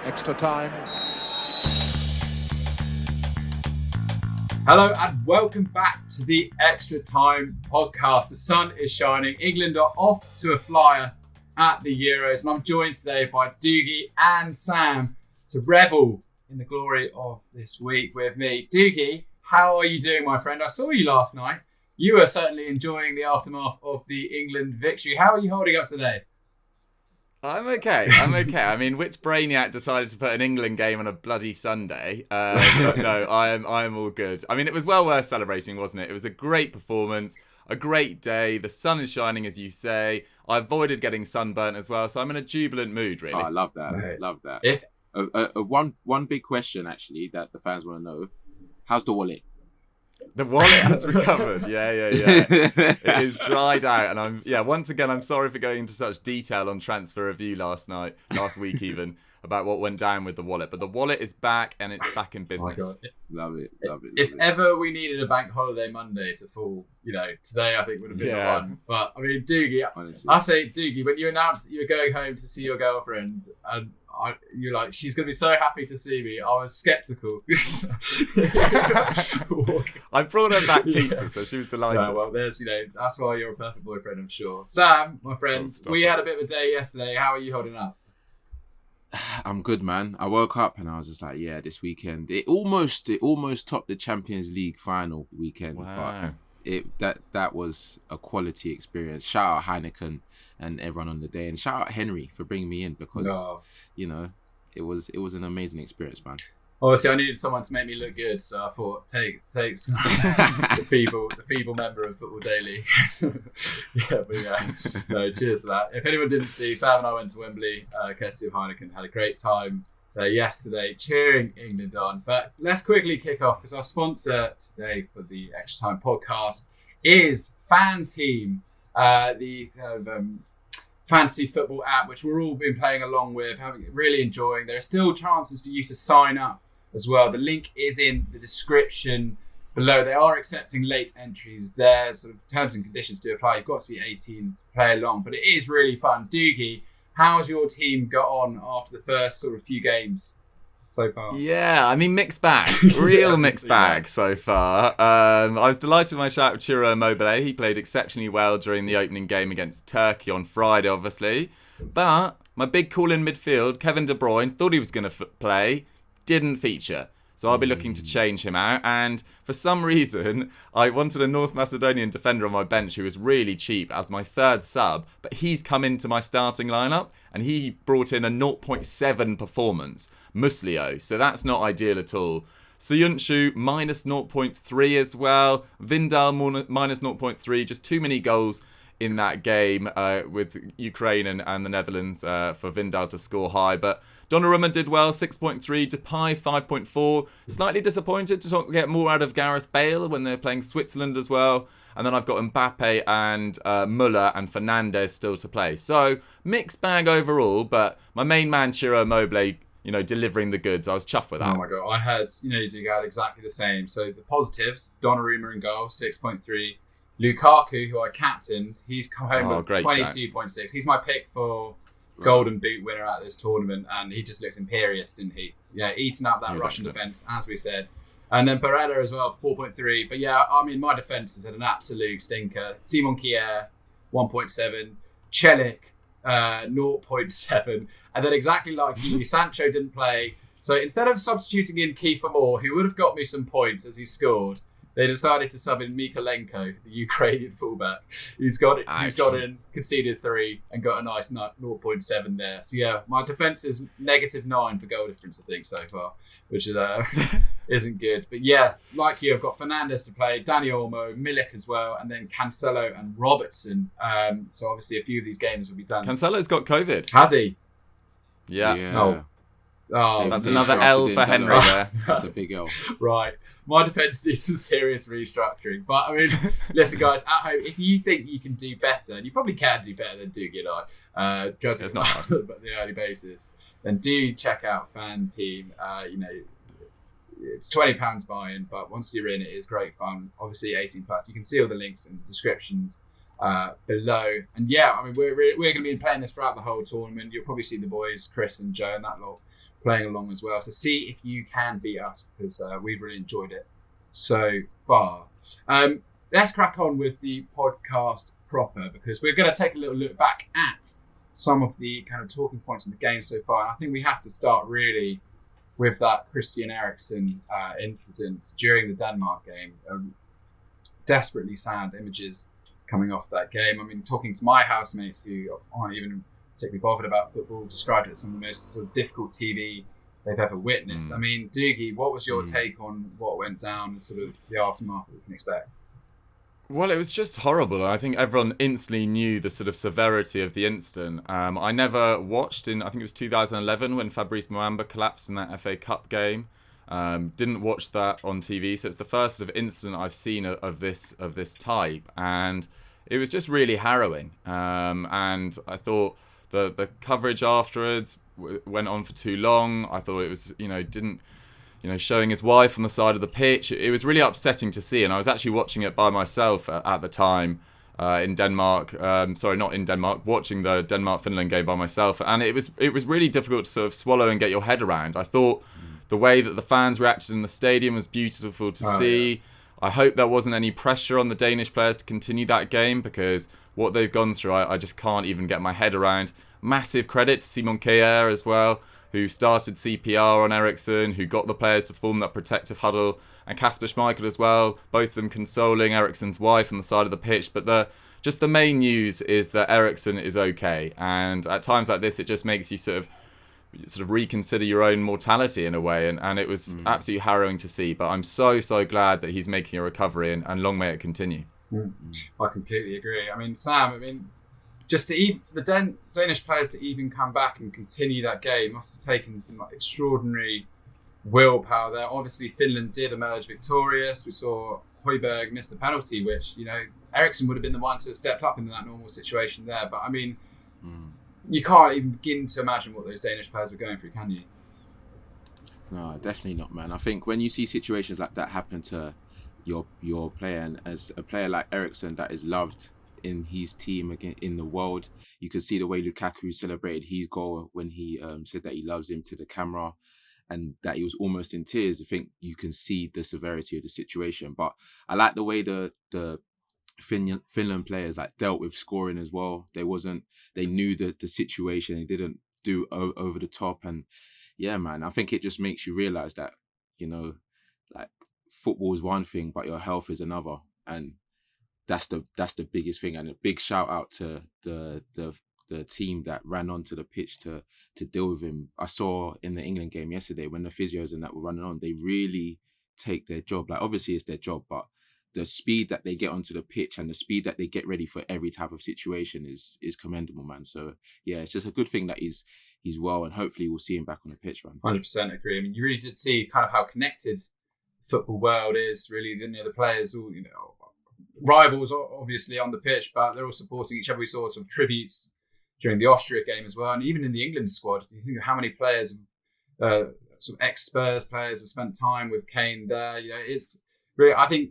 Extra time. Hello and welcome back to the Extra Time podcast. The sun is shining. England are off to a flyer at the Euros, and I'm joined today by Dougie and Sam to revel in the glory of this week with me. Dougie, how are you doing, my friend? I saw you last night. You were certainly enjoying the aftermath of the England victory. How are you holding up today? I'm okay. I mean, which brainiac decided to put an England game on a bloody Sunday? But no, I am all good. I mean, it was well worth celebrating, wasn't it? It was a great performance, a great day. The sun is shining, as you say. I avoided getting sunburnt as well, so I'm in a jubilant mood, really. Oh, I love that. Right. Love that. If One big question, actually, that the fans want to know: how's the wallet? The wallet has recovered. Yeah. It is dried out, and once again, I'm sorry for going into such detail on transfer review last week even, about what went down with the wallet. But the wallet is back, and it's back in business. Love it. If ever we needed a bank holiday Monday to fall, today I think would have been the one. But I mean, Dougie, Honestly. I say, Dougie, when you announced that you were going home to see your girlfriend, and you're like, she's going to be so happy to see me, I was sceptical. I brought her back pizza, so she was delighted. No, well, that's why you're a perfect boyfriend, I'm sure. Sam, my friend, we had a bit of a day yesterday. How are you holding up? I'm good, man. I woke up and I was just like, yeah, this weekend it almost topped the Champions League final weekend. Wow. But that was a quality experience. Shout out Heineken and everyone on the day, and shout out Henry for bringing me in because it was an amazing experience, man. Obviously, I needed someone to make me look good, so I thought take the feeble member of Football Daily. No, cheers for that. If anyone didn't see, Sam and I went to Wembley, courtesy of Heineken, had a great time yesterday, cheering England on. But let's quickly kick off because our sponsor today for the Extra Time podcast is Fanteam, the kind of fantasy football app, which we've all been playing along with, really enjoying. There are still chances for you to sign up as well. The link is in the description below. They are accepting late entries. Their sort of terms and conditions do apply. You've got to be 18 to play along, but it is really fun. Dougie, how's your team got on after the first sort of few games so far? Yeah, I mean, mixed bag. Real mixed bag so far. I was delighted with my shout with Ciro Immobile. He played exceptionally well during the opening game against Turkey on Friday, obviously. But my big call in midfield, Kevin De Bruyne, thought he was going to play, didn't feature. So I'll be looking to change him out. And for some reason, I wanted a North Macedonian defender on my bench who was really cheap as my third sub. But he's come into my starting lineup and he brought in a 0.7 performance, Muslio. So that's not ideal at all. Soyuncu minus 0.3 as well. Vindal minus 0.3. Just too many goals in that game with Ukraine and the Netherlands for Vindal to score high. But Donnarumma did well, 6.3. Depay, 5.4. Slightly disappointed to get more out of Gareth Bale when they're playing Switzerland as well. And then I've got Mbappe and Müller and Fernandes still to play. So, mixed bag overall, but my main man, Ciro Immobile, delivering the goods. I was chuffed with that. Oh my God. I had exactly the same. So, the positives, Donnarumma in goal, 6.3. Lukaku, who I captained, he's come home with 22.6. He's my pick for Golden Boot winner at this tournament, and he just looked imperious, didn't he? Yeah, eating up that Russian defence, as we said. And then Barella as well, 4.3. But yeah, I mean, my defence has had an absolute stinker. Simon Kier, 1.7. Celik, 0.7. And then exactly like you, Sancho didn't play. So instead of substituting in Kieffer Moore, who would have got me some points as he scored, they decided to sub in Mykolenko, the Ukrainian fullback, who's got in, conceded 3, and got a nice 0.7 there. So yeah, my defence is -9 for goal difference, I think, so far, which is isn't good. But yeah, like you, I've got Fernandes to play, Dani Olmo, Milik as well, and then Cancelo and Robertson. So obviously a few of these games will be done. Cancelo's got COVID. Has he? Yeah. Oh, that's another L for Henry there. That's a big L. Right. My defence needs some serious restructuring. But I mean, listen, guys, at home, if you think you can do better, and you probably can do better than Dougie and I, judging it's not hard. but the early basis, then do check out Fanteam. It's £20 buy-in, but once you're in, it is great fun. Obviously, 18 plus. You can see all the links in the descriptions below. And yeah, I mean, we're going to be playing this throughout the whole tournament. You'll probably see the boys, Chris and Joe, and that lot playing along as well. So see if you can beat us, because we've really enjoyed it so far. Let's crack on with the podcast proper, because we're going to take a little look back at some of the kind of talking points in the game so far. And I think we have to start really with that Christian Eriksen incident during the Denmark game. Desperately sad images coming off that game. I mean, talking to my housemates who aren't even particularly bothered about football, described it as some of the most sort of difficult TV they've ever witnessed. I mean, Dougie, what was your take on what went down and sort of the aftermath that we can expect? Well, it was just horrible. I think everyone instantly knew the sort of severity of the incident. I never watched I think it was 2011 when Fabrice Muamba collapsed in that FA Cup game. Didn't watch that on TV, so it's the first sort of incident I've seen of this type, and it was just really harrowing. And I thought the coverage afterwards went on for too long. I thought it was, showing his wife on the side of the pitch. It was really upsetting to see, and I was actually watching it by myself at the time in Denmark. Not in Denmark, watching the Denmark-Finland game by myself, and it was really difficult to sort of swallow and get your head around. I thought the way that the fans reacted in the stadium was beautiful to see. Yeah. I hope there wasn't any pressure on the Danish players to continue that game, because what they've gone through, I just can't even get my head around. Massive credit to Simon Kjær as well, who started CPR on Eriksen, who got the players to form that protective huddle, and Kasper Schmeichel as well, both of them consoling Eriksen's wife on the side of the pitch. But the main news is that Eriksen is okay, and at times like this, it just makes you sort of reconsider your own mortality in a way, and it was absolutely harrowing to see. But I'm so glad that he's making a recovery, and long may it continue. I completely agree. I mean, Sam, just for the Danish players to even come back and continue that game must have taken some extraordinary willpower there. Obviously, Finland did emerge victorious. We saw Højbjerg miss the penalty, which, Eriksen would have been the one to have stepped up in that normal situation there. But I mean, you can't even begin to imagine what those Danish players were going through, can you? No, definitely not, man. I think when you see situations like that happen to your player, and as a player like Eriksen that is loved in his team again in the world, you can see the way Lukaku celebrated his goal when he said that he loves him to the camera, and that he was almost in tears. I think you can see the severity of the situation. But I like the way the Finland players dealt with scoring as well. They knew the situation. They didn't do over the top. And yeah, man, I think it just makes you realize that, football is one thing, but your health is another. And that's the biggest thing. And a big shout out to the team that ran onto the pitch to deal with him. I saw in the England game yesterday when the physios and that were running on, they really take their job. Obviously it's their job, but the speed that they get onto the pitch and the speed that they get ready for every type of situation is commendable, man. So yeah, it's just a good thing that he's well, and hopefully we'll see him back on the pitch, man. 100% agree. I mean, you really did see kind of how connected the football world is. Really, the players all, rivals obviously on the pitch, but they're all supporting each other. We saw some tributes during the Austria game as well, and even in the England squad. You think of how many players, sort of ex-Spurs players, have spent time with Kane there. It's really, I think,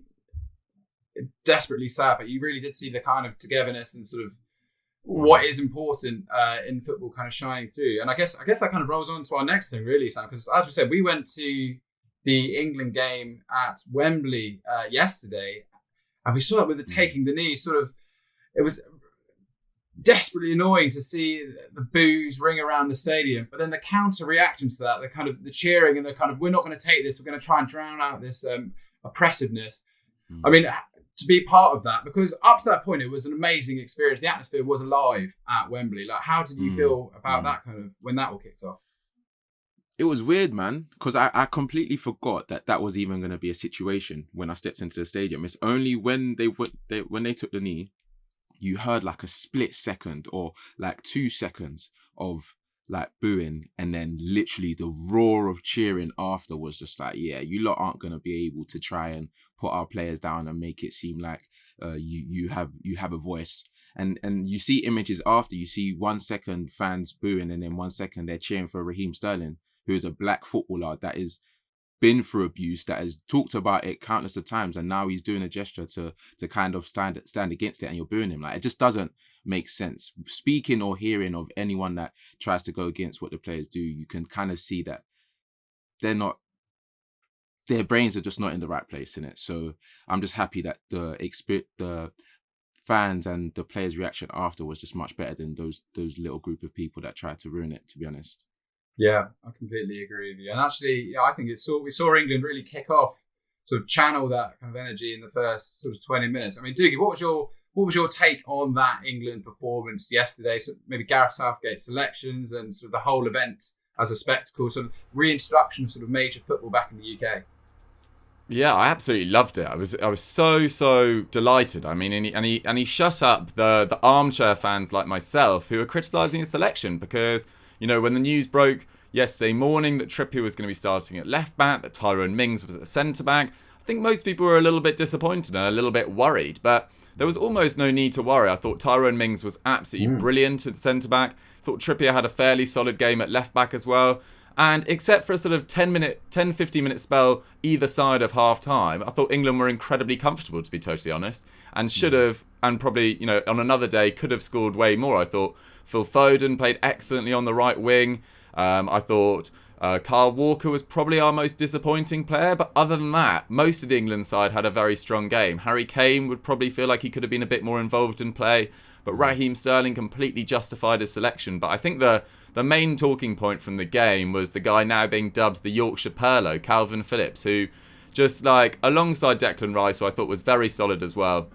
desperately sad, but you really did see the kind of togetherness and sort of what is important in football kind of shining through. And I guess that kind of rolls on to our next thing, really, Sam, because as we said, we went to the England game at Wembley yesterday, and we saw that with the taking the knee, it was desperately annoying to see the boos ring around the stadium. But then the counter reaction to that, the cheering and the kind of, we're not going to take this, we're going to try and drown out this oppressiveness. I mean, to be part of that, because up to that point, it was an amazing experience. The atmosphere was alive at Wembley. How did you feel about that kind of, when that all kicked off? It was weird, man, because I completely forgot that was even going to be a situation when I stepped into the stadium. It's only when they took the knee, you heard a split second or 2 seconds of booing, and then literally the roar of cheering after was just yeah, you lot aren't going to be able to try and put our players down and make it seem like you have a voice. And you see images after, you see 1 second fans booing, and then 1 second they're cheering for Raheem Sterling, who is a black footballer that is been through abuse, that has talked about it countless of times, and now he's doing a gesture to kind of stand against it, and you're booing him. Like, it just doesn't make sense. Speaking or hearing of anyone that tries to go against what the players do, you can kind of see that their brains are just not in the right place in it. So I'm just happy that the fans and the players' reaction after was just much better than those little group of people that tried to ruin it, to be honest. Yeah, I completely agree with you. And actually, I think we saw England really kick off, sort of channel that kind of energy in the first sort of 20 minutes. I mean, Dougie, what was your take on that England performance yesterday? So maybe Gareth Southgate's selections and sort of the whole event as a spectacle, sort of reintroduction of sort of major football back in the UK. Yeah, I absolutely loved it. I was so delighted. I mean, and he shut up the armchair fans like myself who were criticising his selection, because, you know, when the news broke yesterday morning that Trippier was going to be starting at left back, that Tyrone Mings was at centre back, I think most people were a little bit disappointed and a little bit worried, but there was almost no need to worry. I thought Tyrone Mings was absolutely brilliant at centre back. I thought Trippier had a fairly solid game at left back as well. And except for a sort of 10-15 minute spell either side of half time, I thought England were incredibly comfortable, to be totally honest, and should have, and probably, you know, on another day could have scored way more. I thought Phil Foden played excellently on the right wing. I thought Kyle Walker was probably our most disappointing player, but other than that, most of the England side had a very strong game. Harry Kane would probably feel like he could have been a bit more involved in play, but Raheem Sterling completely justified his selection. But I think the main talking point from the game was the guy now being dubbed the Yorkshire Pirlo, Kalvin Phillips, who just like alongside Declan Rice, who I thought was very solid as well,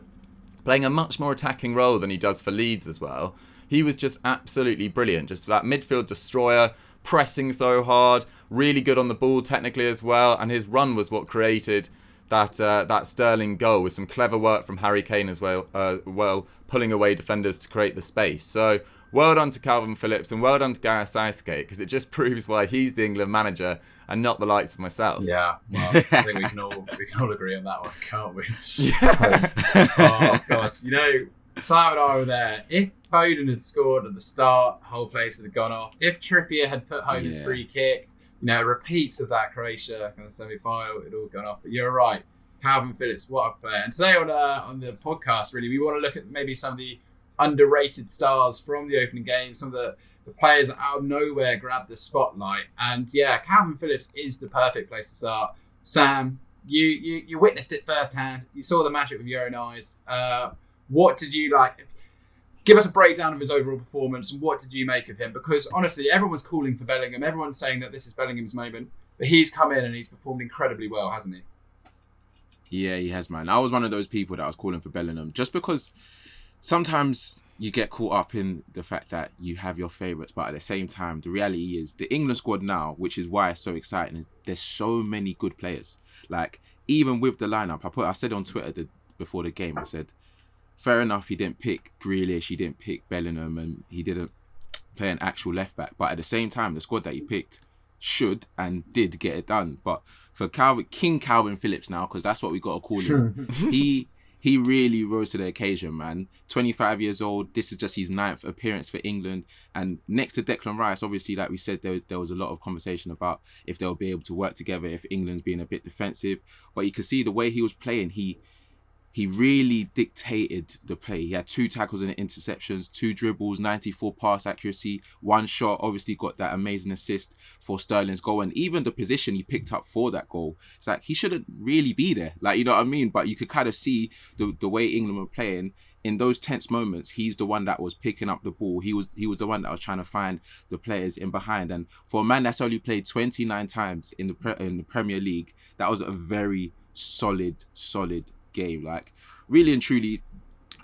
playing a much more attacking role than he does for Leeds as well. He was just absolutely brilliant, just that midfield destroyer, pressing so hard, really good on the ball technically as well, and his run was what created that Sterling goal, with some clever work from Harry Kane as well, pulling away defenders to create the space. So well done to Kalvin Phillips and well done to Gareth Southgate, because it just proves why he's the England manager and not the likes of myself. Yeah, well, I think we can all agree on that one, can't we? Yeah. Oh God, you know, Simon and I were there. If Foden had scored at the start, the whole place would have gone off. If Trippier had put home his free kick, you know, repeats of that Croatia kind of semi-final, it would all gone off. But you're right, Kalvin Phillips, what a player. And today on the podcast, really, we want to look at maybe some of the underrated stars from the opening game, some of the players that out of nowhere grabbed the spotlight. And yeah, Kalvin Phillips is the perfect place to start. Sam, you witnessed it firsthand. You saw the matchup with your own eyes. What did you like? Give us a breakdown of his overall performance and what did you make of him? Because honestly, everyone's calling for Bellingham. Everyone's saying that this is Bellingham's moment. But he's come in and he's performed incredibly well, hasn't he? Yeah, he has, man. I was one of those people that was calling for Bellingham, just because sometimes you get caught up in the fact that you have your favourites, but at the same time, the reality is the England squad now, which is why it's so exciting, is there's so many good players. Like, even with the lineup, I said on Twitter before the game, I said, fair enough, he didn't pick Grealish, he didn't pick Bellingham, and he didn't play an actual left back. But at the same time, the squad that he picked should and did get it done. But for King Kalvin Phillips now, because that's what we got to call him, he really rose to the occasion, man. 25 years old, this is just his 9th appearance for England. And next to Declan Rice, obviously, like we said, there was a lot of conversation about if they'll be able to work together, if England's being a bit defensive. But you could see the way he was playing, he really dictated the play. He had 2 tackles and interceptions, 2 dribbles, 94 pass accuracy, 1 shot, obviously got that amazing assist for Sterling's goal. And even the position he picked up for that goal, it's like he shouldn't really be there. Like, you know what I mean? But you could kind of see the way England were playing. In those tense moments, he's the one that was picking up the ball. He was the one that was trying to find the players in behind. And for a man that's only played 29 times in the Premier League, that was a very solid game. Like, really and truly,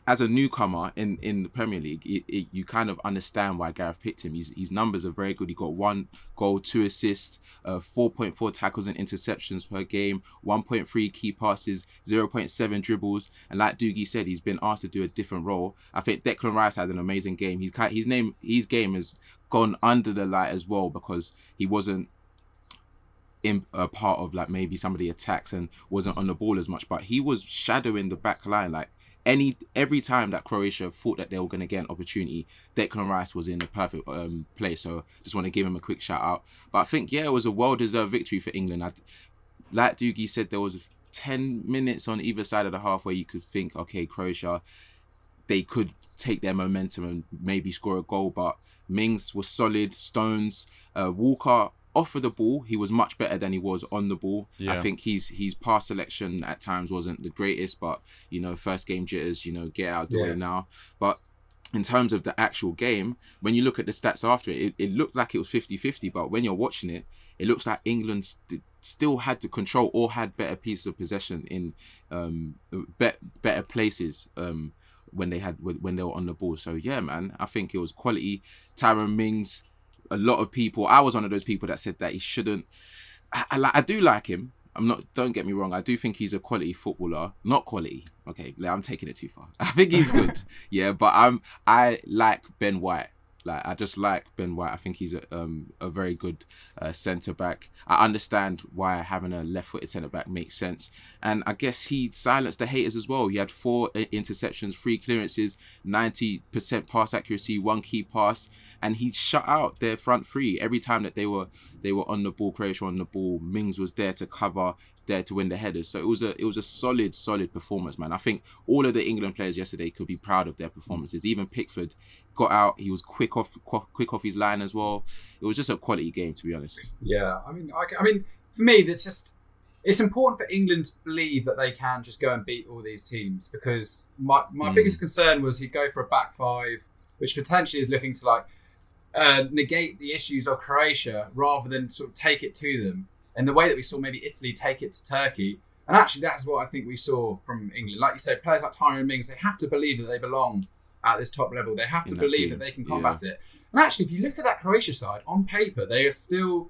as a newcomer in the Premier League, you kind of understand why Gareth picked him. His numbers are very good. He got 1 goal, 2 assists, 4.4 tackles and interceptions per game, 1.3 key passes, 0.7 dribbles. And like Dougie said, he's been asked to do a different role. I think Declan Rice had an amazing game. His game has gone under the light as well, because he wasn't in a part of like maybe some of the attacks and wasn't on the ball as much, but he was shadowing the back line. Like, every time that Croatia thought that they were going to get an opportunity, Declan Rice was in the perfect place. So just want to give him a quick shout out. But I think, yeah, it was a well-deserved victory for England. like Dougie said, there was 10 minutes on either side of the half where you could think, okay, Croatia, they could take their momentum and maybe score a goal, but Mings was solid. Stones, Walker off of the ball, he was much better than he was on the ball. Yeah. I think his pass selection at times wasn't the greatest, but first game jitters, get out of the way now. But in terms of the actual game, when you look at the stats after it looked like it was 50-50, but when you're watching it, it looks like England still had the control or had better pieces of possession in better places when they were on the ball. So yeah, man, I think it was quality. Tyrone Mings, a lot of people, I was one of those people that said that he shouldn't. I do like him. Don't get me wrong. I do think he's a quality footballer. Not quality. Okay, I'm taking it too far. I think he's good. Yeah, but I like Ben White. Like, I just like Ben White. I think he's a very good centre back. I understand why having a left-footed centre back makes sense, and I guess he silenced the haters as well. He had 4 interceptions, 3 clearances, 90% pass accuracy, 1 key pass, and he shut out their front 3 every time that they were on the ball. Croatia on the ball. Mings was there to cover, there to win the headers. So it was a solid performance, man. I think all of the England players yesterday could be proud of their performances. Even Pickford got out. He was quick off his line as well. It was just a quality game, to be honest. Yeah, I mean, for me, it's important for England to believe that they can just go and beat all these teams, because my biggest concern was he'd go for a back 5, which potentially is looking to negate the issues of Croatia rather than sort of take it to them. And the way that we saw maybe Italy take it to Turkey. And actually, that's what I think we saw from England. Like you said, players like Tyrone Mings, they have to believe that they belong at this top level. They have to believe that they can combat it. And actually, if you look at that Croatia side, on paper, they are still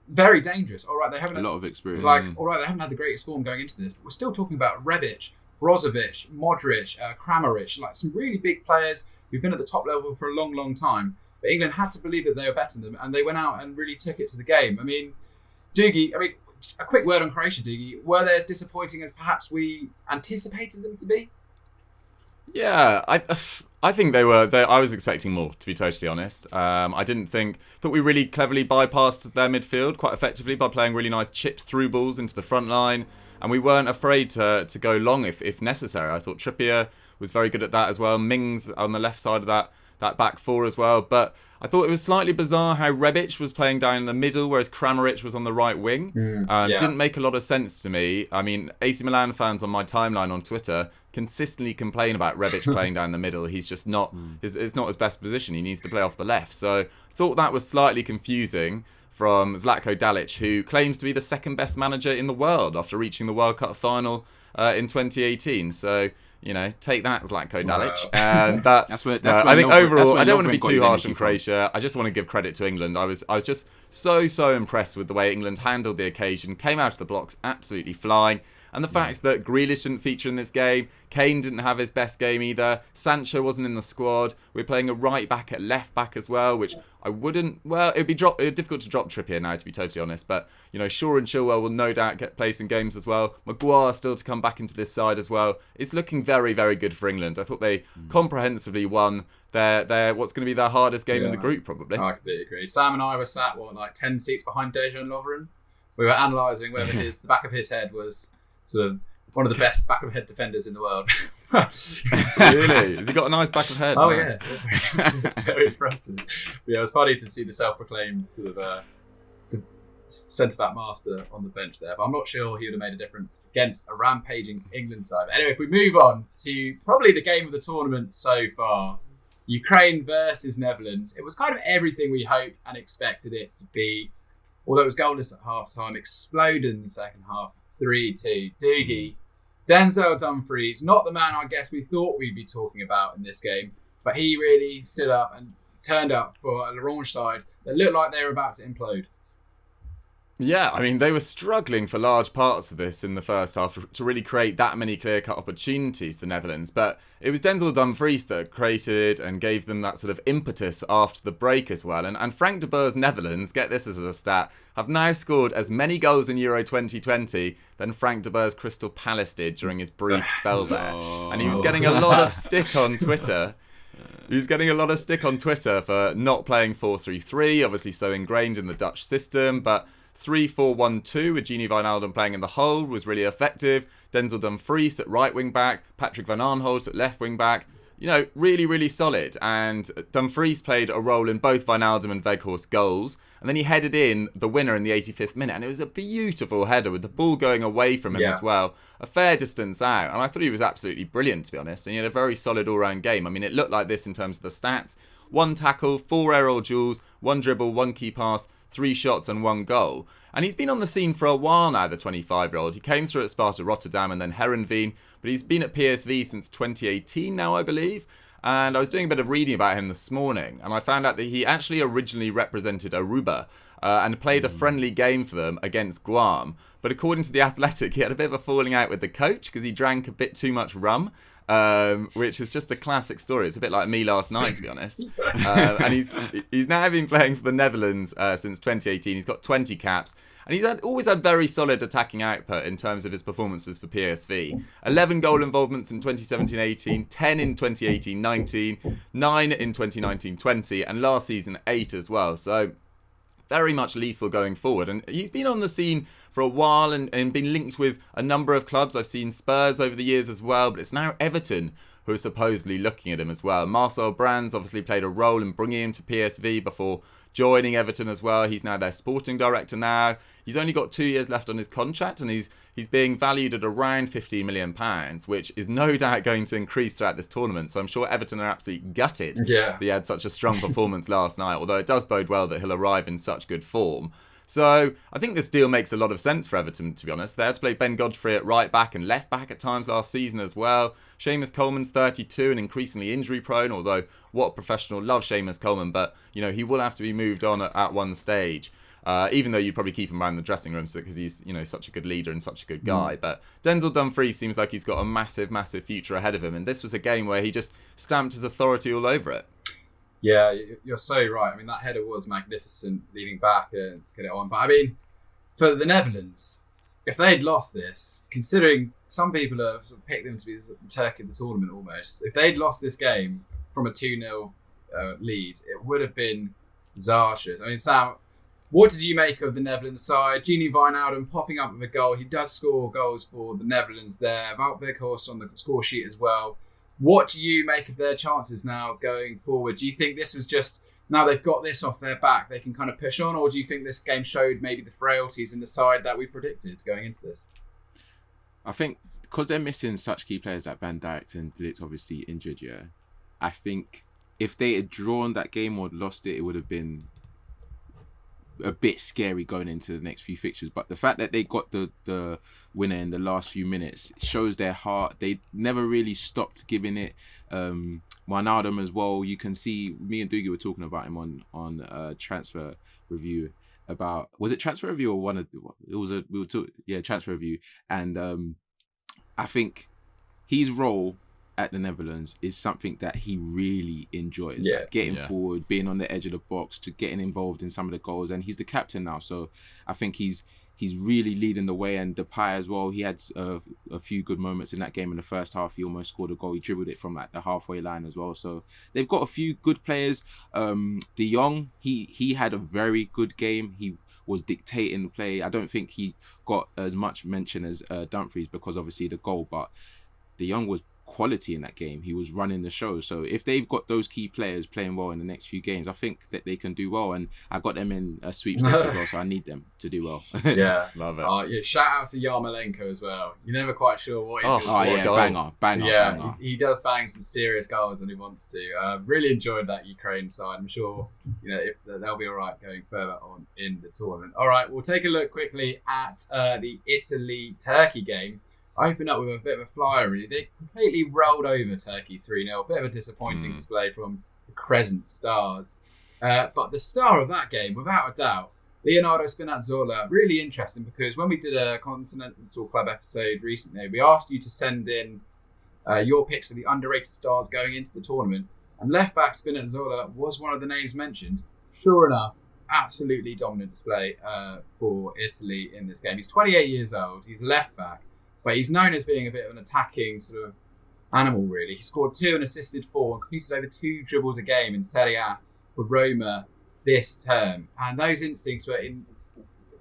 very dangerous. All right, they haven't a lot of experience. All right, they haven't had the greatest form going into this, but we're still talking about Rebic, Brozovic, Modric, Kramaric, like some really big players who've been at the top level for a long, long time. But England had to believe that they were better than them, and they went out and really took it to the game. I mean, Dougie, a quick word on Croatia, Dougie. Were they as disappointing as perhaps we anticipated them to be? Yeah, I think they were. I was expecting more, to be totally honest. I didn't think that we really cleverly bypassed their midfield quite effectively by playing really nice chips through balls into the front line, and we weren't afraid to go long if necessary. I thought Trippier was very good at that as well. Mings on the left side of that back 4 as well. But I thought it was slightly bizarre how Rebic was playing down in the middle, whereas Kramaric was on the right wing. Didn't make a lot of sense to me. I mean, AC Milan fans on my timeline on Twitter consistently complain about Rebic playing down the middle. He's just not, it's not his best position. He needs to play off the left. So I thought that was slightly confusing from Zlatko Dalic, who claims to be the second best manager in the world after reaching the World Cup final in 2018. So, take that, Zlatko Dalic. Wow. And that's I think overall, I don't want to be too harsh on Croatia. I just want to give credit to England. I was just so impressed with the way England handled the occasion, came out of the blocks absolutely flying. And the fact that Grealish didn't feature in this game, Kane didn't have his best game either, Sancho wasn't in the squad, we're playing a right back at left back as well, which I wouldn't, it'd be difficult to drop Trippier now, to be totally honest, but, Shaw and Chilwell will no doubt get place in games as well. Maguire still to come back into this side as well. It's looking very, very good for England. I thought they comprehensively won their what's going to be their hardest game in the group, probably. I completely agree. Sam and I were sat, 10 seats behind Dejan Lovren? We were analysing whether the back of his head was sort of one of the best back of head defenders in the world. Really? Has he got a nice back of head? Oh, nice. Yeah. Very impressive. But yeah, it was funny to see the self-proclaimed sort of centre-back master on the bench there. But I'm not sure he would have made a difference against a rampaging England side. But anyway, if we move on to probably the game of the tournament so far, Ukraine versus Netherlands. It was kind of everything we hoped and expected it to be. Although it was goalless at half-time, exploded in the second half. 3-2. Dougie, Denzel Dumfries, not the man I guess we thought we'd be talking about in this game, but he really stood up and turned up for a L'Orange side that looked like they were about to implode. Yeah, I mean, they were struggling for large parts of this in the first half to really create that many clear-cut opportunities, the Netherlands. But it was Denzel Dumfries that created and gave them that sort of impetus after the break as well. And Frank de Boer's Netherlands, get this as a stat, have now scored as many goals in Euro 2020 than Frank de Boer's Crystal Palace did during his brief spell there. And he was getting a lot of stick on Twitter. He was getting a lot of stick on Twitter for not playing 4-3-3, obviously so ingrained in the Dutch system, but 3-4-1-2 with Gini Wijnaldum playing in the hole was really effective. Denzel Dumfries at right wing back, Patrick van Aanholt at left wing back. Really, really solid. And Dumfries played a role in both Wijnaldum and Weghorst goals. And then he headed in the winner in the 85th minute. And it was a beautiful header with the ball going away from him as well. A fair distance out. And I thought he was absolutely brilliant, to be honest. And he had a very solid all-round game. I mean, it looked like this in terms of the stats. 1 tackle, 4 aerial duels, 1 dribble, 1 key pass, 3 shots and 1 goal. And he's been on the scene for a while now, the 25-year-old. He came through at Sparta Rotterdam and then Heerenveen, but he's been at PSV since 2018 now, I believe. And I was doing a bit of reading about him this morning, and I found out that he actually originally represented Aruba and played a friendly game for them against Guam. But according to The Athletic, he had a bit of a falling out with the coach because he drank a bit too much rum. Which is just a classic story. It's a bit like me last night, to be honest. And he's now been playing for the Netherlands since 2018. He's got 20 caps. And he's always had very solid attacking output in terms of his performances for PSV. 11 goal involvements in 2017-18, 10 in 2018-19, 9 in 2019-20, and last season 8 as well. So very much lethal going forward. And he's been on the scene for a while and been linked with a number of clubs. I've seen Spurs over the years as well, but it's now Everton who are supposedly looking at him as well. Marcel Brands obviously played a role in bringing him to PSV before joining Everton as well. He's now their sporting director now. He's only got 2 years left on his contract, and he's being valued at around £15 million, which is no doubt going to increase throughout this tournament. So I'm sure Everton are absolutely gutted that he had such a strong performance last night, although it does bode well that he'll arrive in such good form. So I think this deal makes a lot of sense for Everton, to be honest. They had to play Ben Godfrey at right back and left back at times last season as well. Seamus Coleman's 32 and increasingly injury prone, although what professional loves Seamus Coleman, but he will have to be moved on at one stage. Even though you'd probably keep him around the dressing room because he's such a good leader and such a good guy. But Denzel Dumfries seems like he's got a massive, massive future ahead of him. And this was a game where he just stamped his authority all over it. Yeah, you're so right. I mean, that header was magnificent, leading back to get it on. But I mean, for the Netherlands, if they'd lost this, considering some people have sort of picked them to be the Turkey of the tournament almost, if they'd lost this game from a 2-0 lead, it would have been disastrous. I mean, Sam, what did you make of the Netherlands side? Gini Wijnaldum popping up with a goal. He does score goals for the Netherlands there. Wout Weghorst on the score sheet as well. What do you make of their chances now going forward? Do you think this was just, now they've got this off their back, they can kind of push on? Or do you think this game showed maybe the frailties in the side that we predicted going into this? I think because they're missing such key players like Van Dijk and Blitz obviously injured, I think if they had drawn that game or lost it, it would have been a bit scary going into the next few fixtures. But the fact that they got the winner in the last few minutes shows their heart. They never really stopped giving it. Wijnaldum as well. You can see me and Dougie were talking about him on transfer review. About, was it transfer review or transfer review. And I think his role at the Netherlands is something that he really enjoys. Like getting forward, being on the edge of the box, to getting involved in some of the goals, and he's the captain now. So I think he's really leading the way. And Depay as well, he had a few good moments in that game in the first half. He almost scored a goal. He dribbled it from like the halfway line as well. So they've got a few good players. De Jong, he had a very good game. He was dictating the play. I don't think he got as much mention as Dumfries because obviously the goal, but De Jong was quality in that game. He was running the show. So if they've got those key players playing well in the next few games, I think that they can do well. And I got them in a sweepstake as well, so I need them to do well. Love it. Shout out to Yarmolenko as well. You're never quite sure what he's going to banger. Yeah, he does bang some serious goals when he wants to. Really enjoyed that Ukraine side. I'm sure if they'll be all right going further on in the tournament. All right, we'll take a look quickly at the Italy-Turkey game. Open up with a bit of a flyer, really. They completely rolled over Turkey 3-0. A bit of a disappointing display from the Crescent Stars. But the star of that game, without a doubt, Leonardo Spinazzola. Really interesting because when we did a Continental Club episode recently, we asked you to send in your picks for the underrated stars going into the tournament. And left-back Spinazzola was one of the names mentioned. Sure enough, absolutely dominant display for Italy in this game. He's 28 years old. He's left-back. But he's known as being a bit of an attacking sort of animal, really. He scored 2 and assisted 4 and completed over 2 dribbles a game in Serie A for Roma this term. And those instincts were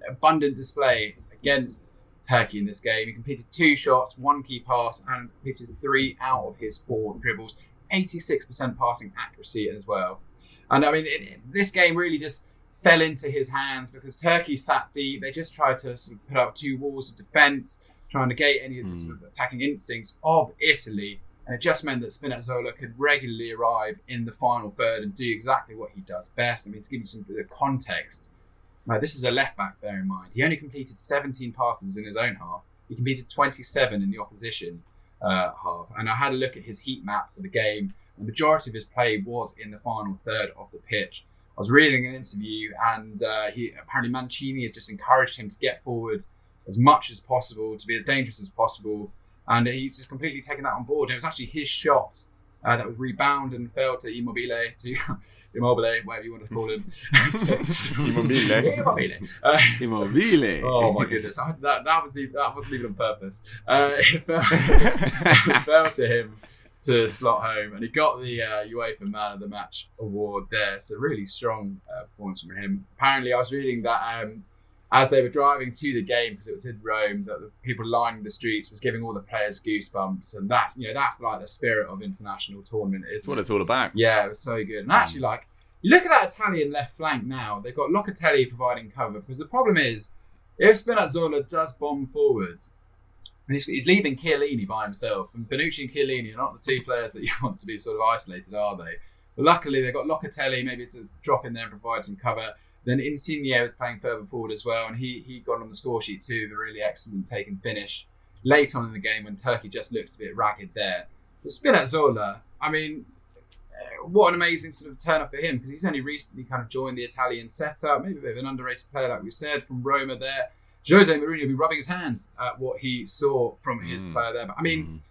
abundant display against Turkey in this game. He completed 2 shots, 1 key pass, and completed 3 out of his 4 dribbles. 86% passing accuracy as well. And I mean, this game really just fell into his hands because Turkey sat deep. They just tried to sort of put up 2 walls of defence, trying to negate any of the sort of attacking instincts of Italy. And it just meant that Spinazzola could regularly arrive in the final third and do exactly what he does best. I mean, to give you some context, this is a left back, bear in mind. He only completed 17 passes in his own half. He completed 27 in the opposition half. And I had a look at his heat map for the game. The majority of his play was in the final third of the pitch. I was reading an interview, and apparently Mancini has just encouraged him to get forward as much as possible, to be as dangerous as possible. And he's just completely taken that on board. And it was actually his shot that was rebounded and fell to Immobile, whatever you want to call him. Immobile. Oh my goodness, that wasn't even on purpose. It fell to him to slot home, and he got the UEFA Man of the Match award there. So really strong performance from him. Apparently, I was reading that as they were driving to the game, because it was in Rome, that the people lining the streets was giving all the players goosebumps, and that's like the spirit of international tournament. It's what it's all about. Yeah, it was so good. And actually, you look at that Italian left flank now. They've got Locatelli providing cover, because the problem is, if Spinazzola does bomb forwards, he's leaving Chiellini by himself, and Bonucci and Chiellini are not the 2 players that you want to be sort of isolated, are they? But luckily, they've got Locatelli maybe to drop in there and provide some cover. Then Insigne was playing further forward as well, and he got on the score sheet too, with a really excellent take and finish late on in the game when Turkey just looked a bit ragged there. But Spinazzola, I mean, what an amazing sort of turn up for him, because he's only recently kind of joined the Italian setup, maybe a bit of an underrated player, like we said, from Roma there. Jose Mourinho will be rubbing his hands at what he saw from his player there. But I mean,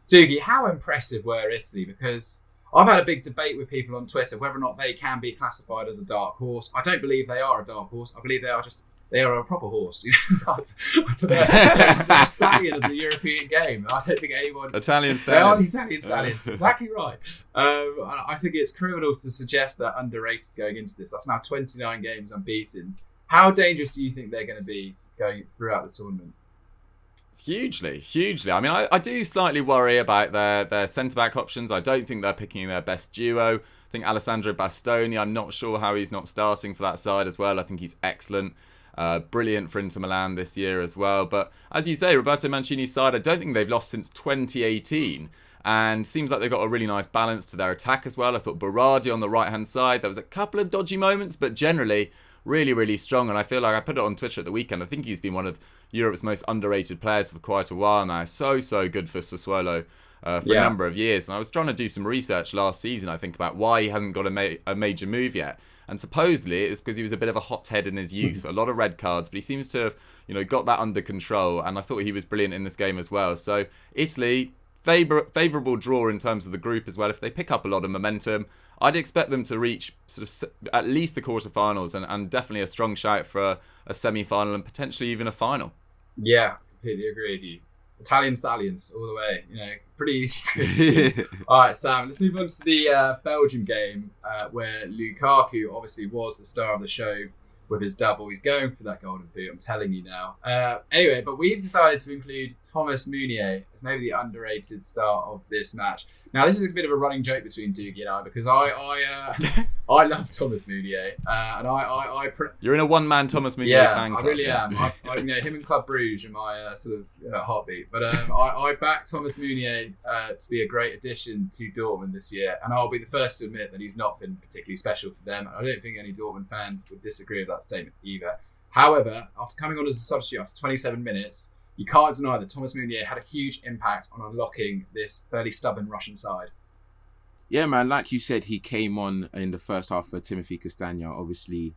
Dougie, how impressive were Italy? Because I've had a big debate with people on Twitter whether or not they can be classified as a dark horse. I don't believe they are a dark horse. I believe they are a proper horse. I don't know. They're the stallion of the European game. I don't think anyone... Italian stallions. They are the Italian stallions. Exactly right. I think it's criminal to suggest they're underrated going into this. That's now 29 games unbeaten. How dangerous do you think they're going to be going throughout this tournament? Hugely. I mean, I do slightly worry about their centre-back options. I don't think they're picking their best duo. I think Alessandro Bastoni, I'm not sure how he's not starting for that side as well. I think he's excellent. Brilliant for Inter Milan this year as well. But as you say, Roberto Mancini's side, I don't think they've lost since 2018. And seems like they've got a really nice balance to their attack as well. I thought Berardi on the right-hand side, there was a couple of dodgy moments, but generally really, really strong. And I feel like I put it on Twitter at the weekend. I think he's been one of Europe's most underrated players for quite a while now. So good for Sassuolo for a number of years. And I was trying to do some research last season, I think, about why he hasn't got a major move yet. And supposedly it was because he was a bit of a hothead in his youth. A lot of red cards, but he seems to have, got that under control. And I thought he was brilliant in this game as well. So Italy, favourable draw in terms of the group as well. If they pick up a lot of momentum, I'd expect them to reach sort of at least the quarterfinals and definitely a strong shout for a semi-final and potentially even a final. Yeah, completely agree with you. Italian stallions all the way, pretty easy. All right, Sam, let's move on to the Belgium game where Lukaku obviously was the star of the show with his double. He's going for that golden boot, I'm telling you now. Anyway, but we've decided to include Thomas Meunier as maybe the underrated star of this match. Now, this is a bit of a running joke between Dougie and I, because I love Thomas Meunier, and You're in a one-man Thomas Meunier fan club. I really am. Him and Club Bruges are my sort of heartbeat. But I back Thomas Meunier to be a great addition to Dortmund this year, and I'll be the first to admit that he's not been particularly special for them. I don't think any Dortmund fans would disagree with that statement either. However, after coming on as a substitute after 27 minutes, you can't deny that Thomas Meunier had a huge impact on unlocking this fairly stubborn Russian side. Yeah, man, like you said, he came on in the first half for Timothy Castagna, obviously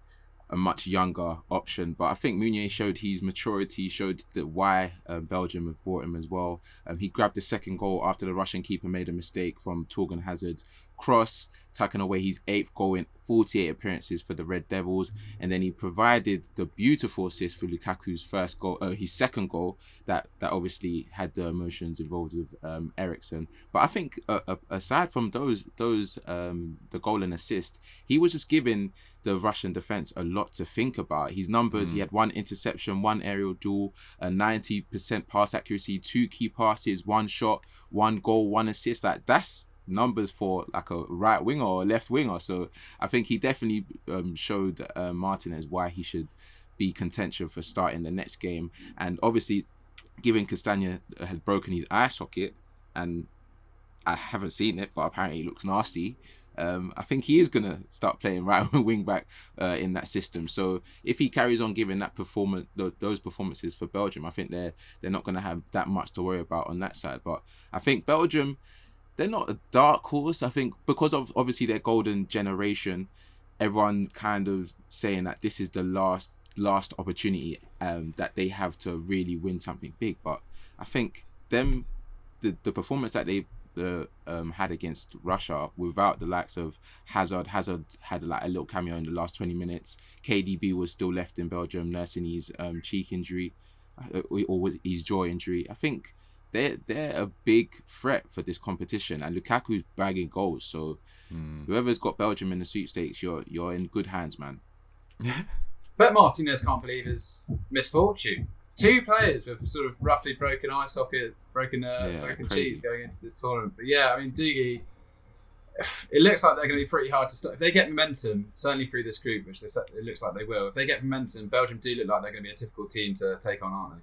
a much younger option. But I think Meunier showed his maturity, showed why Belgium have brought him as well. He grabbed the second goal after the Russian keeper made a mistake from Torgan Hazard's cross, tucking away his 8th goal in 48 appearances for the Red Devils, and then he provided the beautiful assist for Lukaku's first goal, his second goal that obviously had the emotions involved with Eriksen. But I think aside from those the goal and assist, he was just giving the Russian defense a lot to think about. His numbers: he had 1 interception, 1 aerial duel, a 90% pass accuracy, 2 key passes, 1 shot, 1 goal, 1 assist. Like, that's numbers for like a right winger or a left winger. So I think he definitely showed Martinez why he should be contention for starting the next game. And obviously, given Castagna has broken his eye socket, and I haven't seen it, but apparently it looks nasty. I think he is going to start playing right wing back in that system. So if he carries on giving that those performances for Belgium, I think they're not going to have that much to worry about on that side. But I think Belgium, they're not a dark horse. I think because of obviously their golden generation, everyone kind of saying that this is the last opportunity that they have to really win something big. But I think the performance that they had against Russia without the likes of Hazard had like a little cameo in the last 20 minutes. KDB was still left in Belgium nursing his cheek injury or his jaw injury. I think they're a big threat for this competition, and Lukaku's bagging goals. So whoever's got Belgium in the sweepstakes, you're in good hands, man. But Martinez can't believe his misfortune. 2 players with sort of roughly broken eye socket, broken cheeks going into this tournament. But yeah, I mean, Dougie, it looks like they're going to be pretty hard to stop. If they get momentum, certainly through this group, which it looks like they will, if they get momentum, Belgium do look like they're going to be a difficult team to take on, aren't they?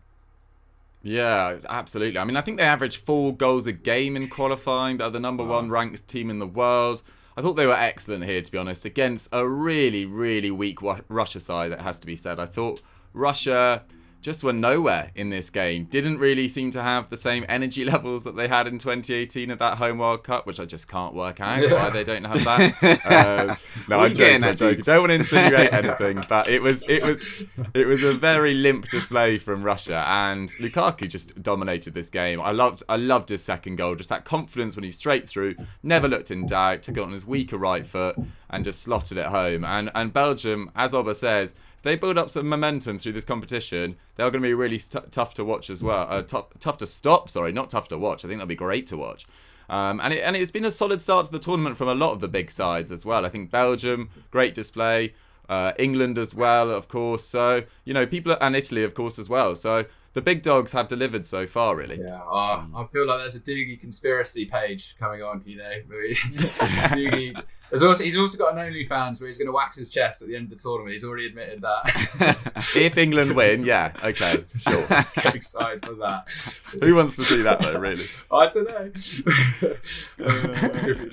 Yeah, absolutely. I mean, I think they averaged 4 goals a game in qualifying. They're the number 1 ranked team in the world. I thought they were excellent here, to be honest, against a really, really weak Russia side, it has to be said. I thought Russia just were nowhere in this game. Didn't really seem to have the same energy levels that they had in 2018 at that home World Cup, which I just can't work out why they don't have that. No, I'm joking. Don't want to insinuate anything, but it was a very limp display from Russia, and Lukaku just dominated this game. I loved his second goal, just that confidence when he's straight through, never looked in doubt, took it on his weaker right foot and just slotted it home. And Belgium, as Oba says, if they build up some momentum through this competition, they're going to be really tough to watch as well. Tough to stop, sorry, not tough to watch. I think they'll be great to watch. And it's been a solid start to the tournament from a lot of the big sides as well. I think Belgium, great display. England as well, of course. So, people, and Italy, of course, as well. So the big dogs have delivered so far, really. Yeah, I feel like there's a Dougie conspiracy page coming on, Dougie. He's also got an OnlyFans where he's going to wax his chest at the end of the tournament. He's already admitted that. If England win, yeah, okay, sure. Get excited for that. Who wants to see that, though, really? I don't know.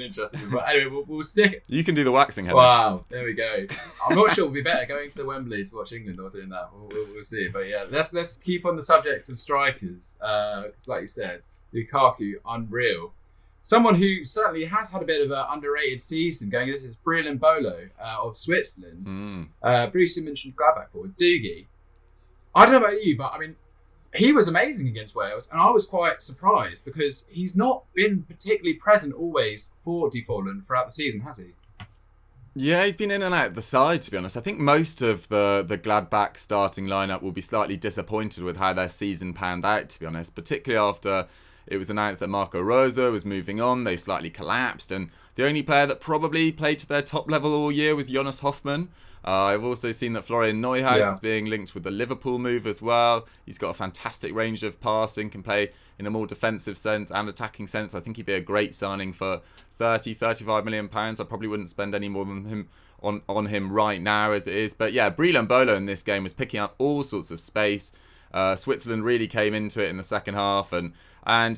Interesting. But anyway, we'll stick it. You can do the waxing, Henry. Wow, there we go. I'm not sure it'll be better going to Wembley to watch England or doing that. We'll see. But yeah, let's keep on the subject of strikers. Because like you said, Lukaku, unreal. Someone who certainly has had a bit of an underrated season going. This is Breel and Embolo of Switzerland. Bruce, you mentioned Gladbach forward. Dougie. I don't know about you, but I mean, he was amazing against Wales, and I was quite surprised because he's not been particularly present always for Die Fohlen throughout the season, has he? Yeah, he's been in and out of the side, to be honest. I think most of the Gladbach starting lineup will be slightly disappointed with how their season panned out, to be honest, particularly after it was announced that Marco Rose was moving on. They slightly collapsed, and the only player that probably played to their top level all year was Jonas Hoffmann. I've also seen that Florian Neuhaus is being linked with the Liverpool move as well. He's got a fantastic range of passing, can play in a more defensive sense and attacking sense. I think he'd be a great signing for £35 million. I probably wouldn't spend any more than him on him right now as it is. But yeah, Breel and Embolo in this game was picking up all sorts of space. Switzerland really came into it in the second half, and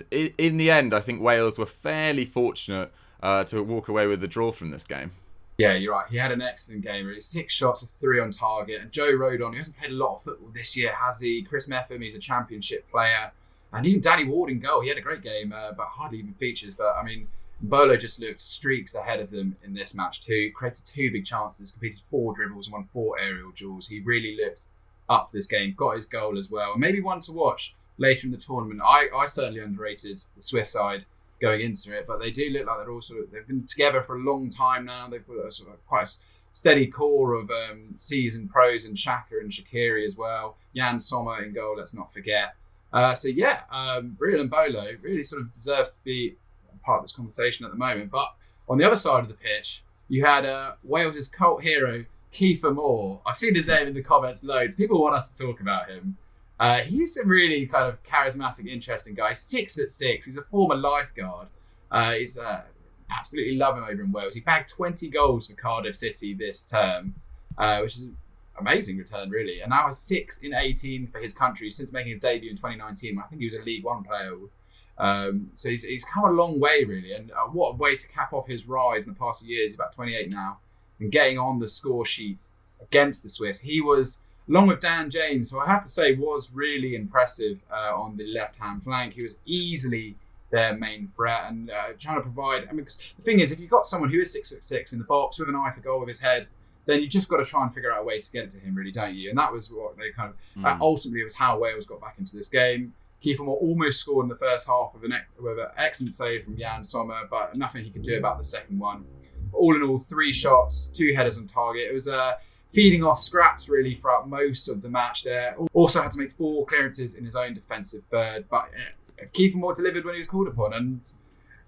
in the end, I think Wales were fairly fortunate to walk away with the draw from this game. Yeah, you're right. He had an excellent game. Really. 6 shots with 3 on target. And Joe Rodon, he hasn't played a lot of football this year, has he? Chris Meffam, he's a championship player. And even Danny Ward in goal. He had a great game, but hardly even features. But, I mean, Embolo just looked streaks ahead of them in this match too. Created 2 big chances, completed 4 dribbles and won 4 aerial duels. He really looked up for this game. Got his goal as well. And maybe one to watch later in the tournament. I certainly underrated the Swiss side going into it, but they do look like they've been together for a long time now. They've got a sort of quite a steady core of seasoned pros in Xhaka and Shaqiri as well. Jan Sommer in goal, let's not forget. Breel and Embolo really sort of deserves to be part of this conversation at the moment. But on the other side of the pitch, you had Wales' cult hero, Kieffer Moore. I've seen his name in the comments loads. People want us to talk about him. He's a really kind of charismatic, interesting guy. 6'6". He's a former lifeguard. He's absolutely love him over in Wales. He bagged 20 goals for Cardiff City this term, which is an amazing return, really. And now has 6 in 18 for his country since making his debut in 2019. I think he was a League One player. So he's come a long way, really. And what a way to cap off his rise in the past few years. He's about 28 now and getting on the score sheet against the Swiss. He was, along with Dan James, who I have to say was really impressive on the left-hand flank. He was easily their main threat and trying to provide. I mean, because the thing is, if you've got someone who is 6'6" in the box with an eye for goal with his head, then you just got to try and figure out a way to get it to him, really, don't you? And that was what they kind of ultimately, it was how Wales got back into this game. Kieffer Moore almost scored in the first half with an excellent save from Jan Sommer, but nothing he could do about the second one. All in all, 3 shots, 2 headers on target. It was feeding off scraps really throughout most of the match there. Also had to make 4 clearances in his own defensive third, but Kieffer Moore delivered when he was called upon, and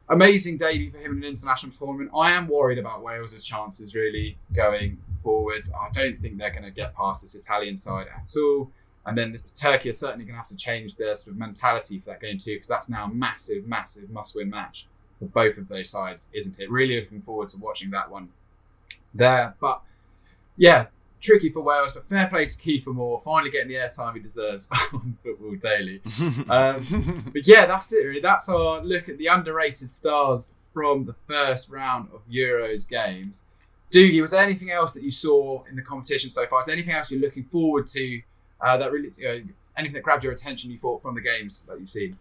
amazing debut for him in an international tournament. I am worried about Wales' chances really going forwards. I don't think they're going to get past this Italian side at all. And then Turkey are certainly going to have to change their sort of mentality for that game too, because that's now a massive, massive must-win match for both of those sides, isn't it? Really looking forward to watching that one there. But yeah, tricky for Wales, but fair play to Kieffer Moore, finally getting the airtime he deserves on Football Daily. But yeah, that's it really. That's our look at the underrated stars from the first round of Euros games. Dougie, was there anything else that you saw in the competition so far? Is there anything else you're looking forward to that really, anything that grabbed your attention you thought from the games that you've seen?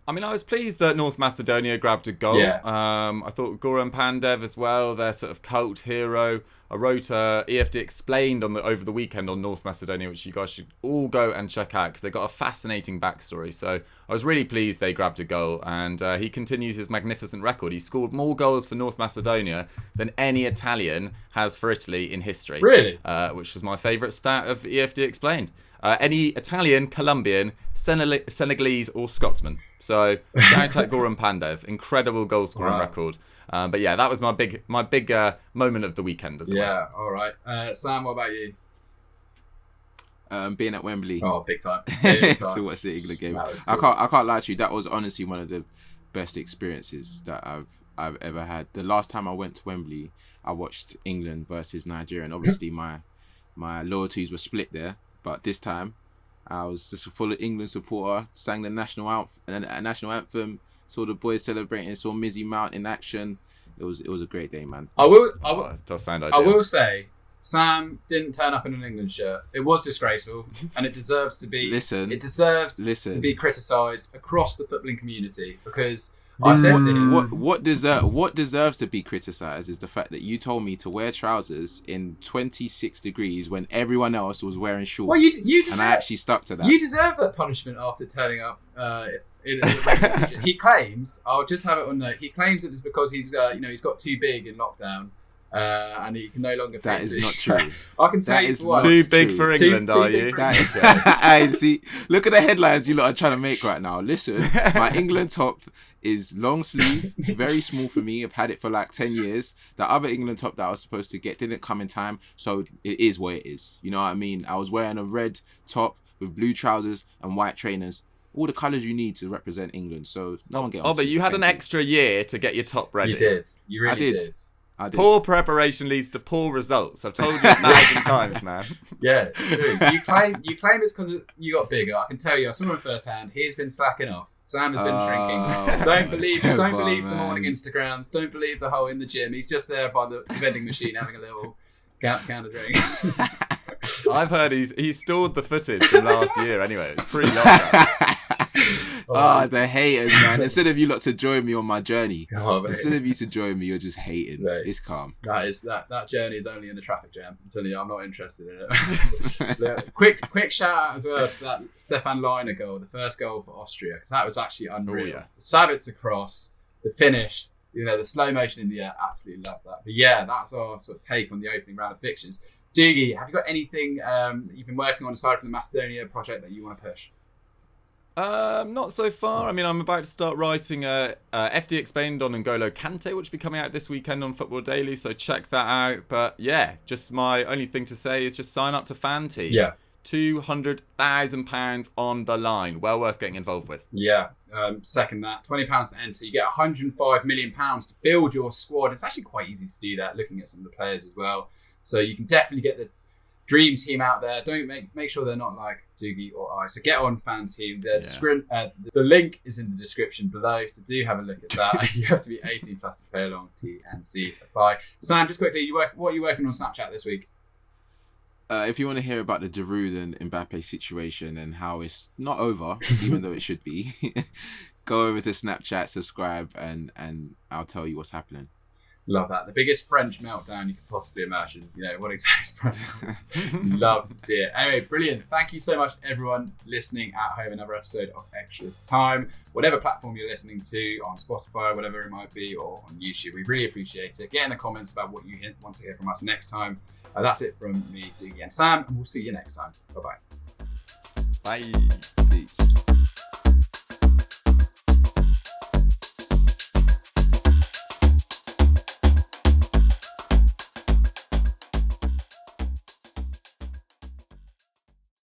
I mean, I was pleased that North Macedonia grabbed a goal. Yeah. I thought Goran Pandev as well, their sort of cult hero. I wrote EFD Explained over the weekend on North Macedonia, which you guys should all go and check out because they've got a fascinating backstory. So I was really pleased they grabbed a goal, and he continues his magnificent record. He scored more goals for North Macedonia than any Italian has for Italy in history. Really? Which was my favourite stat of EFD Explained. Any Italian, Colombian, Senegalese or Scotsman. So shout out Goran Pandev, incredible goal scoring record. But yeah, that was my big moment of the weekend as well. Yeah, all right. Sam, what about you? Being at Wembley. Oh, big time. Big time. To watch the England game. Cool. I can't lie to you. That was honestly one of the best experiences that I've ever had. The last time I went to Wembley, I watched England versus Nigeria, and obviously my loyalties were split there. But this time, I was just a full England supporter. Sang the national anthem. Saw the boys celebrating. Saw Mizzy Mount in action. It was a great day, man. It does sound ideal. I will say, Sam didn't turn up in an England shirt. It was disgraceful, and it deserves to be. It deserves to be criticised across the footballing community because. I said to him, what deserves to be criticised is the fact that you told me to wear trousers in 26 degrees when everyone else was wearing shorts. Well, you deserve, and I actually stuck to that. You deserve that punishment after turning up in a regular t-shirt. He claims, I'll just have it on note, he claims it is because he's got too big in lockdown. And he can no longer fit. That is not true. I can tell you what. Too big for England, are you? I see. Look at the headlines you lot are trying to make right now. Listen, my England top is long sleeve, very small for me. I've had it for like 10 years. The other England top that I was supposed to get didn't come in time, so it is what it is. You know what I mean? I was wearing a red top with blue trousers and white trainers. All the colours you need to represent England. So no one get on. Oh, but you had an extra year to get your top ready. You did. You really did. I did. Poor preparation leads to poor results. I've told you 1,000 times, man. Yeah, true. You claim it's because you got bigger. I can tell you, I saw him firsthand. He's been slacking off. Sam has been drinking. Don't believe the morning Instagrams. Don't believe the whole in the gym. He's just there by the vending machine having a little count of drinks. I've heard he's stored the footage from last year anyway. It's pretty long. The haters, man. Instead of you lot to join me on my journey, instead of you to join me, you're just hating. Mate, it's calm. That journey is only in the traffic jam. I'm telling you, I'm not interested in it. quick shout out as well to that Stefan Leiner goal, the first goal for Austria, because that was actually unreal. Oh, yeah. Sabitzer cross, the finish, the slow motion in the air, absolutely love that. But yeah, that's our sort of take on the opening round of fixtures. Dougie, have you got anything you've been working on aside from the Macedonia project that you want to push? Not so far. I mean, I'm about to start writing FD Explained on N'Golo Kante, which will be coming out this weekend on Football Daily, so check that out. But yeah, just my only thing to say is just sign up to Fanteam. Yeah. £200,000 on the line. Well worth getting involved with. Yeah, second that. £20 to enter. You get £105 million to build your squad. It's actually quite easy to do that, looking at some of the players as well. So you can definitely get the dream team out there. Don't make sure they're not like Dougie or I. So get on Fanteam. The link is in the description below. So do have a look at that. You have to be 18 plus to play along. T&C apply. Sam, just quickly, what are you working on Snapchat this week? If you want to hear about the Giroud and Mbappe situation and how it's not over, even though it should be, go over to Snapchat, subscribe, and I'll tell you what's happening. Love that. The biggest French meltdown you could possibly imagine. What he takes. Love to see it. Anyway, brilliant. Thank you so much, everyone listening at home. Another episode of Extra Time. Whatever platform you're listening to, on Spotify, whatever it might be, or on YouTube. We really appreciate it. Get in the comments about what you want to hear from us next time. That's it from me, Dougie and Sam, and we'll see you next time. Bye-bye. Bye. Peace.